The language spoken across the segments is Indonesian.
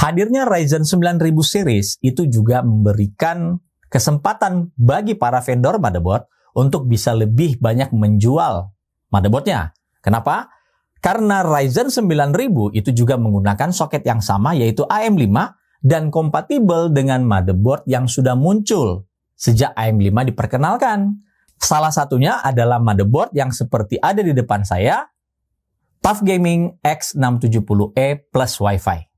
Hadirnya Ryzen 9000 series itu juga memberikan kesempatan bagi para vendor motherboard untuk bisa lebih banyak menjual motherboardnya. Kenapa? Karena Ryzen 9000 itu juga menggunakan soket yang sama yaitu AM5 dan kompatibel dengan motherboard yang sudah muncul sejak AM5 diperkenalkan. Salah satunya adalah motherboard yang seperti ada di depan saya, TUF Gaming X670E plus Wi-Fi.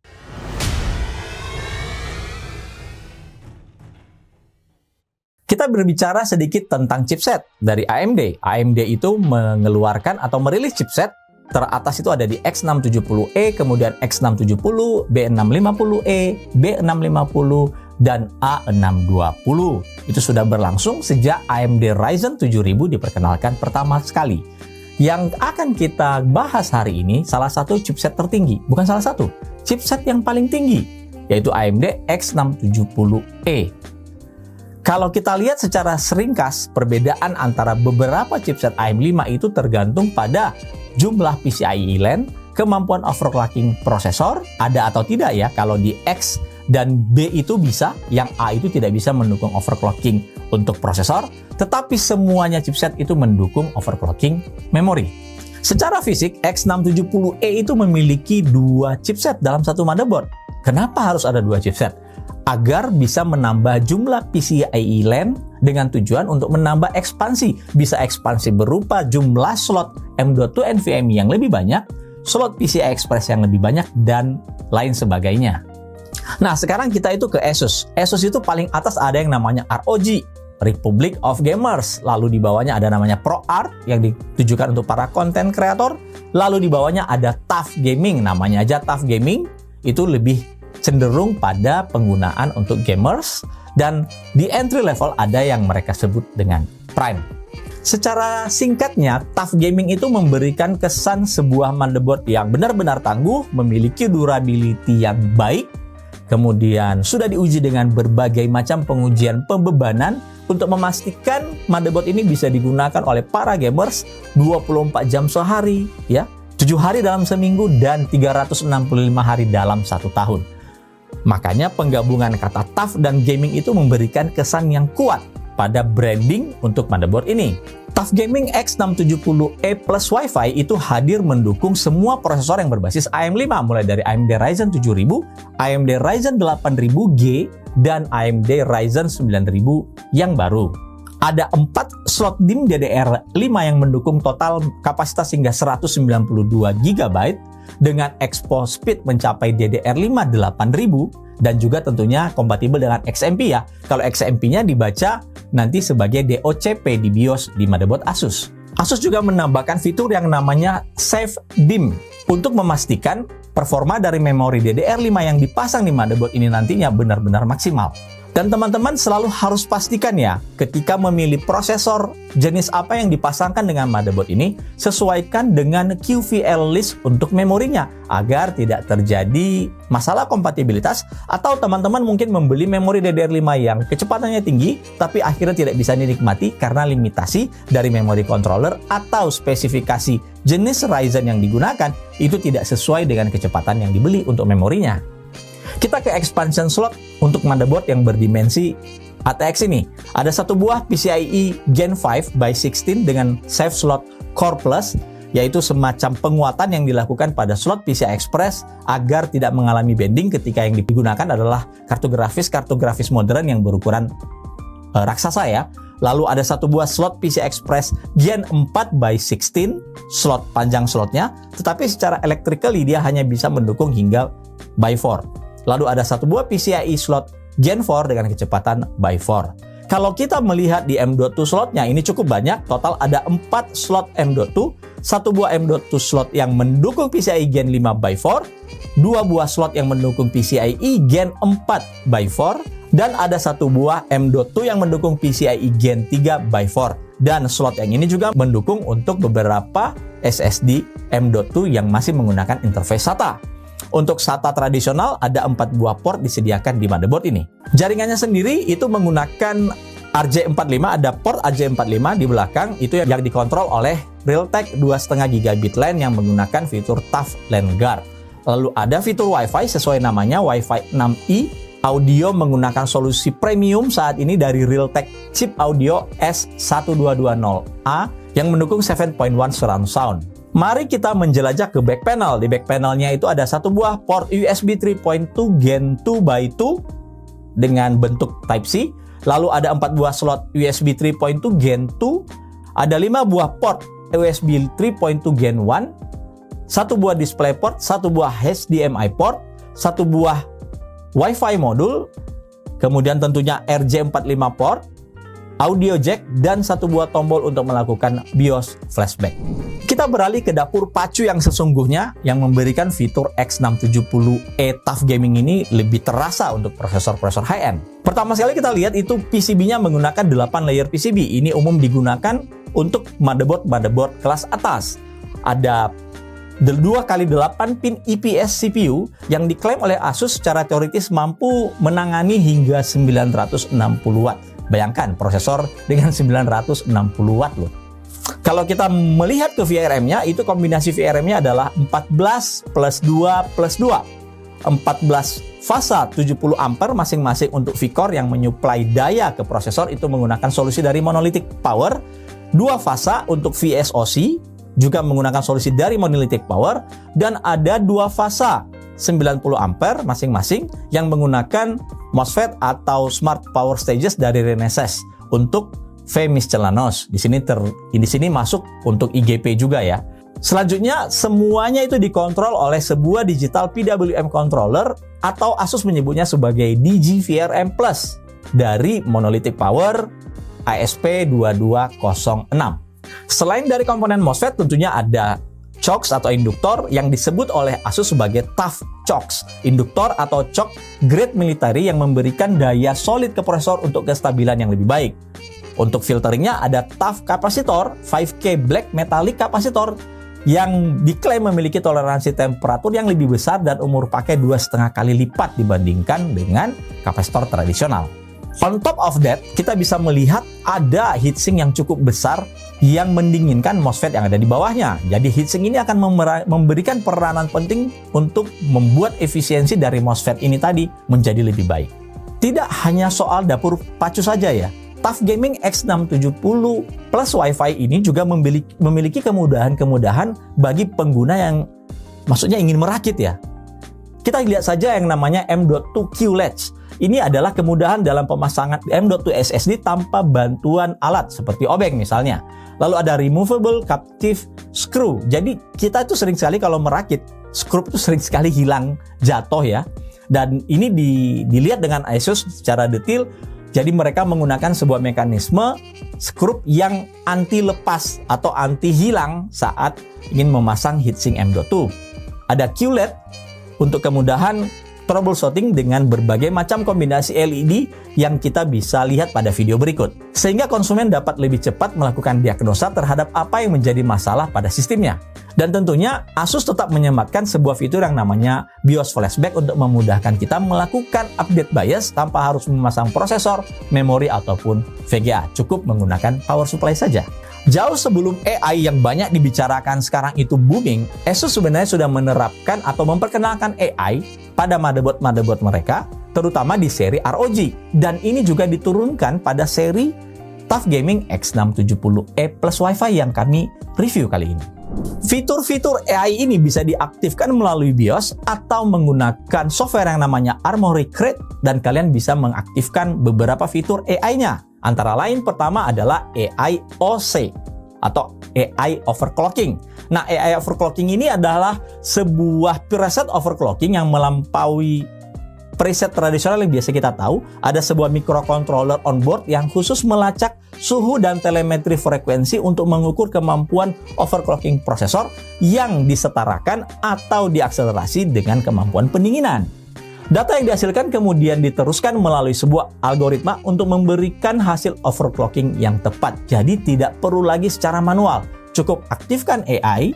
Kita berbicara sedikit tentang chipset dari AMD. AMD itu mengeluarkan atau merilis chipset. Teratas itu ada di X670E, kemudian X670, B650E, B650, dan A620. Itu sudah berlangsung sejak AMD Ryzen 7000 diperkenalkan pertama sekali. Yang akan kita bahas hari ini salah satu chipset tertinggi. Bukan salah satu, chipset yang paling tinggi, yaitu AMD X670E. Kalau kita lihat secara seringkas, perbedaan antara beberapa chipset AM5 itu tergantung pada jumlah PCIe LAN, kemampuan overclocking prosesor, ada atau tidak ya. Kalau di X dan B itu bisa, yang A itu tidak bisa mendukung overclocking untuk prosesor, tetapi semuanya chipset itu mendukung overclocking memori. Secara fisik, X670E itu memiliki dua chipset dalam satu motherboard. Kenapa harus ada dua chipset? Agar bisa menambah jumlah PCIe LAN dengan tujuan untuk menambah ekspansi. Bisa ekspansi berupa jumlah slot M.2 NVMe yang lebih banyak, slot PCI Express yang lebih banyak, dan lain sebagainya. Nah, sekarang kita itu ke Asus. Asus itu paling atas ada yang namanya ROG, Republic of Gamers. Lalu di bawahnya ada namanya ProArt yang ditujukan untuk para content creator. Lalu di bawahnya ada TUF Gaming, namanya aja TUF Gaming. Itu lebih cenderung pada penggunaan untuk gamers, dan di entry level ada yang mereka sebut dengan Prime. Secara singkatnya, TUF Gaming itu memberikan kesan sebuah motherboard yang benar-benar tangguh, memiliki durability yang baik, kemudian sudah diuji dengan berbagai macam pengujian pembebanan untuk memastikan motherboard ini bisa digunakan oleh para gamers 24 jam sehari, ya, 7 hari dalam seminggu, dan 365 hari dalam 1 tahun. Makanya penggabungan kata TUF dan gaming itu memberikan kesan yang kuat pada branding untuk motherboard ini. TUF Gaming X670E plus Wi-Fi itu hadir mendukung semua prosesor yang berbasis AM5, mulai dari AMD Ryzen 7000, AMD Ryzen 8000G, dan AMD Ryzen 9000 yang baru. Ada 4 slot DIMM DDR5 yang mendukung total kapasitas hingga 192 GB dengan expo speed mencapai DDR5 8000, dan juga tentunya kompatibel dengan XMP ya. Kalau XMP-nya dibaca nanti sebagai DOCP di BIOS di motherboard Asus. Asus juga menambahkan fitur yang namanya Safe DIMM untuk memastikan performa dari memori DDR5 yang dipasang di motherboard ini nantinya benar-benar maksimal. Dan teman-teman selalu harus pastikan ya, ketika memilih prosesor jenis apa yang dipasangkan dengan motherboard ini, sesuaikan dengan QVL list untuk memorinya, agar tidak terjadi masalah kompatibilitas, atau teman-teman mungkin membeli memori DDR5 yang kecepatannya tinggi, tapi akhirnya tidak bisa dinikmati karena limitasi dari memori controller atau spesifikasi jenis Ryzen yang digunakan, itu tidak sesuai dengan kecepatan yang dibeli untuk memorinya. Kita ke expansion slot untuk motherboard yang berdimensi ATX ini. Ada satu buah PCIe Gen 5 by 16 dengan Safe Slot Core Plus, yaitu semacam penguatan yang dilakukan pada slot PCI Express agar tidak mengalami bending ketika yang digunakan adalah kartu grafis modern yang berukuran raksasa ya. Lalu ada satu buah slot PCI Express Gen 4 by 16, slot panjang slotnya, tetapi secara electrically dia hanya bisa mendukung hingga by 4. Lalu ada satu buah PCIe slot Gen 4 dengan kecepatan by 4. Kalau kita melihat di M.2 slotnya, ini cukup banyak. Total ada 4 slot M.2, satu buah M.2 slot yang mendukung PCIe Gen 5 by 4, 2 buah slot yang mendukung PCIe Gen 4 by 4, dan ada satu buah M.2 yang mendukung PCIe Gen 3 by 4. Dan slot yang ini juga mendukung untuk beberapa SSD M.2 yang masih menggunakan interface SATA. Untuk SATA tradisional ada 4 buah port disediakan di motherboard ini. Jaringannya sendiri itu menggunakan RJ45, ada port RJ45 di belakang, itu yang dikontrol oleh Realtek 2,5 GB LAN yang menggunakan fitur TUF LAN Guard. Lalu ada fitur Wi-Fi sesuai namanya Wi-Fi 6E. Audio menggunakan solusi premium saat ini dari Realtek chip audio S1220A yang mendukung 7.1 surround sound. Mari kita menjelajah ke back panel. Di back panelnya itu ada satu buah port USB 3.2 Gen 2x2 dengan bentuk Type-C. Lalu ada 4 buah slot USB 3.2 Gen 2. Ada 5 buah port USB 3.2 Gen 1. Satu buah DisplayPort, satu buah HDMI port, satu buah Wi-Fi modul, kemudian tentunya RJ45 port, audio jack, dan satu buah tombol untuk melakukan BIOS flashback. Kita beralih ke dapur pacu yang sesungguhnya yang memberikan fitur X670E TUF Gaming ini lebih terasa untuk prosesor-prosesor high-end. Pertama sekali kita lihat itu PCB-nya menggunakan 8 layer PCB. Ini umum digunakan untuk motherboard kelas atas. Ada 2x8 pin IPS CPU yang diklaim oleh Asus secara teoritis mampu menangani hingga 960 watt. Bayangkan prosesor dengan 960 watt loh. Kalau kita melihat ke VRM-nya, itu kombinasi VRM-nya adalah 14 plus 2 plus 2. 14 fasa 70 ampere masing-masing untuk V-Core yang menyuplai daya ke prosesor itu menggunakan solusi dari Monolithic Power. 2 fasa untuk VSOC juga menggunakan solusi dari Monolithic Power, dan ada 2 fasa 90 ampere masing-masing yang menggunakan MOSFET atau Smart Power Stages dari Renesas untuk V Miscellaneous. Di sini masuk untuk IGP juga ya. Selanjutnya semuanya itu dikontrol oleh sebuah digital PWM controller atau Asus menyebutnya sebagai DigiVRM Plus dari Monolithic Power ASP2206. Selain dari komponen MOSFET, tentunya ada CHOX atau induktor yang disebut oleh Asus sebagai TUF CHOX. Induktor atau CHOX grade military yang memberikan daya solid ke prosesor untuk kestabilan yang lebih baik. Untuk filteringnya ada TUF kapasitor 5K black metallic kapasitor yang diklaim memiliki toleransi temperatur yang lebih besar dan umur pakai 2,5 kali lipat dibandingkan dengan kapasitor tradisional. On top of that, kita bisa melihat ada heatsink yang cukup besar yang mendinginkan MOSFET yang ada di bawahnya. Jadi heatsink ini akan memberikan peranan penting untuk membuat efisiensi dari MOSFET ini tadi menjadi lebih baik. Tidak hanya soal dapur pacu saja ya. TUF Gaming X670 plus Wi-Fi ini juga memiliki kemudahan-kemudahan bagi pengguna yang maksudnya ingin merakit ya. Kita lihat saja yang namanya M.2 QLEDGE. Ini adalah kemudahan dalam pemasangan M.2 SSD tanpa bantuan alat seperti obeng misalnya. Lalu ada removable captive screw. Jadi kita itu sering sekali kalau merakit, skrup itu sering sekali hilang, jatuh ya. Dan ini dilihat dengan Asus secara detail. Jadi mereka menggunakan sebuah mekanisme skrup yang anti lepas atau anti hilang saat ingin memasang heatsink M.2. Ada QLED untuk kemudahan troubleshooting dengan berbagai macam kombinasi LED yang kita bisa lihat pada video berikut. Sehingga konsumen dapat lebih cepat melakukan diagnosa terhadap apa yang menjadi masalah pada sistemnya. Dan tentunya Asus tetap menyematkan sebuah fitur yang namanya BIOS Flashback untuk memudahkan kita melakukan update BIOS tanpa harus memasang prosesor, memori, ataupun VGA. Cukup menggunakan power supply saja. Jauh sebelum AI yang banyak dibicarakan sekarang itu booming, Asus sebenarnya sudah menerapkan atau memperkenalkan AI pada motherboard mereka, terutama di seri ROG. Dan ini juga diturunkan pada seri TUF Gaming X670E plus Wi-Fi yang kami review kali ini. Fitur-fitur AI ini bisa diaktifkan melalui BIOS atau menggunakan software yang namanya Armoury Crate, dan kalian bisa mengaktifkan beberapa fitur AI-nya. Antara lain pertama adalah AI OC atau AI overclocking. Nah, AI overclocking ini adalah sebuah preset overclocking yang melampaui preset tradisional yang biasa kita tahu. Ada sebuah microcontroller onboard yang khusus melacak suhu dan telemetri frekuensi untuk mengukur kemampuan overclocking prosesor yang disetarakan atau diakselerasi dengan kemampuan pendinginan. Data yang dihasilkan kemudian diteruskan melalui sebuah algoritma untuk memberikan hasil overclocking yang tepat. Jadi tidak perlu lagi secara manual. Cukup aktifkan AI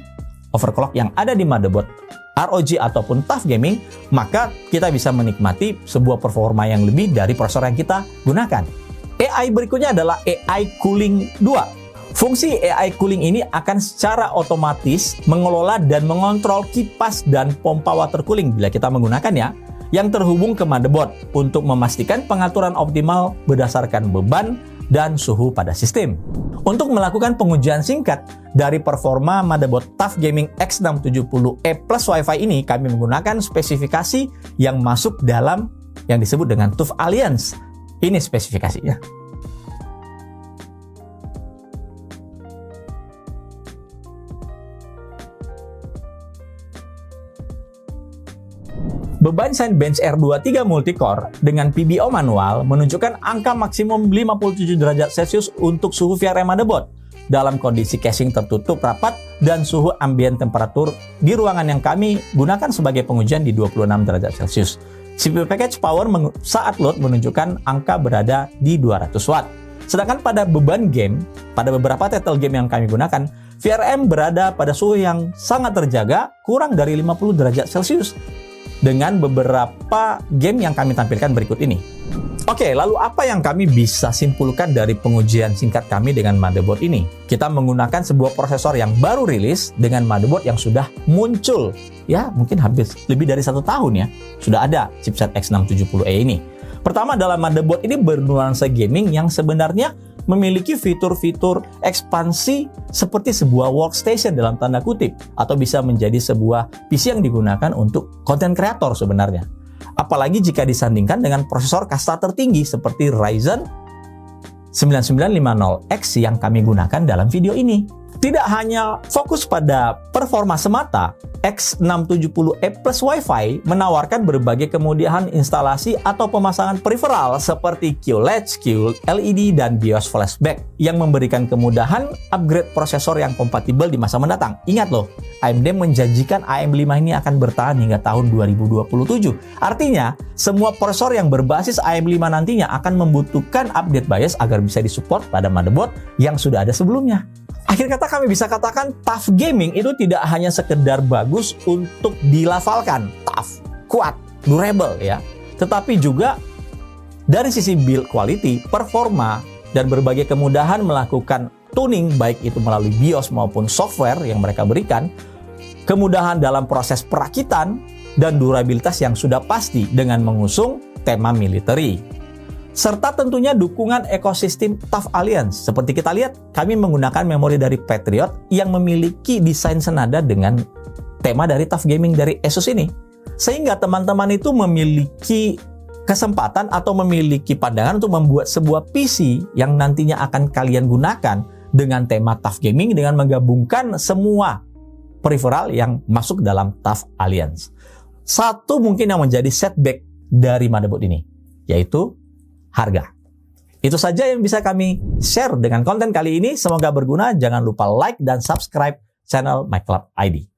overclock yang ada di motherboard ROG ataupun TUF Gaming, maka kita bisa menikmati sebuah performa yang lebih dari prosesor yang kita gunakan. AI berikutnya adalah AI Cooling 2. Fungsi AI cooling ini akan secara otomatis mengelola dan mengontrol kipas dan pompa water cooling bila kita menggunakannya yang terhubung ke motherboard untuk memastikan pengaturan optimal berdasarkan beban dan suhu pada sistem. Untuk melakukan pengujian singkat dari performa motherboard TUF Gaming X670E Plus Wi-Fi ini, kami menggunakan spesifikasi yang masuk dalam yang disebut dengan TUF Alliance. Ini spesifikasinya. Beban Cinebench R23 multicore dengan PBO manual menunjukkan angka maksimum 57 derajat Celcius untuk suhu VRM motherboard dalam kondisi casing tertutup rapat dan suhu ambient temperatur di ruangan yang kami gunakan sebagai pengujian di 26 derajat Celcius. CPU package power saat load menunjukkan angka berada di 200 watt. Sedangkan pada beban game, pada beberapa title game yang kami gunakan, VRM berada pada suhu yang sangat terjaga, kurang dari 50 derajat Celcius. Dengan beberapa game yang kami tampilkan berikut ini. Oke, lalu apa yang kami bisa simpulkan dari pengujian singkat kami dengan motherboard ini? Kita menggunakan sebuah prosesor yang baru rilis dengan motherboard yang sudah muncul. Ya, mungkin habis lebih dari 1 tahun ya. Sudah ada chipset X670E ini. Pertama, dalam motherboard ini bernuansa gaming yang sebenarnya memiliki fitur-fitur ekspansi seperti sebuah workstation dalam tanda kutip, atau bisa menjadi sebuah PC yang digunakan untuk konten kreator sebenarnya. Apalagi jika disandingkan dengan prosesor kasta tertinggi seperti Ryzen 9950X yang kami gunakan dalam video ini. Tidak hanya fokus pada performa semata, X670E Plus Wi-Fi menawarkan berbagai kemudahan instalasi atau pemasangan peripheral seperti QLED, QLED, dan BIOS flashback yang memberikan kemudahan upgrade prosesor yang kompatibel di masa mendatang. Ingat loh, AMD menjanjikan AM5 ini akan bertahan hingga tahun 2027. Artinya, semua prosesor yang berbasis AM5 nantinya akan membutuhkan update BIOS agar bisa disupport pada motherboard yang sudah ada sebelumnya. Akhir kata kami bisa katakan TUF Gaming itu tidak hanya sekedar bagus untuk dilafalkan, tough, kuat, durable ya, tetapi juga dari sisi build quality, performa, dan berbagai kemudahan melakukan tuning baik itu melalui BIOS maupun software yang mereka berikan, kemudahan dalam proses perakitan, dan durabilitas yang sudah pasti dengan mengusung tema military. Serta tentunya dukungan ekosistem TUF Alliance. Seperti kita lihat, kami menggunakan memori dari Patriot yang memiliki desain senada dengan tema dari TUF Gaming dari Asus ini. Sehingga teman-teman itu memiliki kesempatan atau memiliki pandangan untuk membuat sebuah PC yang nantinya akan kalian gunakan dengan tema TUF Gaming dengan menggabungkan semua peripheral yang masuk dalam TUF Alliance. Satu mungkin yang menjadi setback dari motherboard ini, yaitu harga. Itu saja yang bisa kami share dengan konten kali ini. Semoga berguna. Jangan lupa like dan subscribe channel MyClub ID.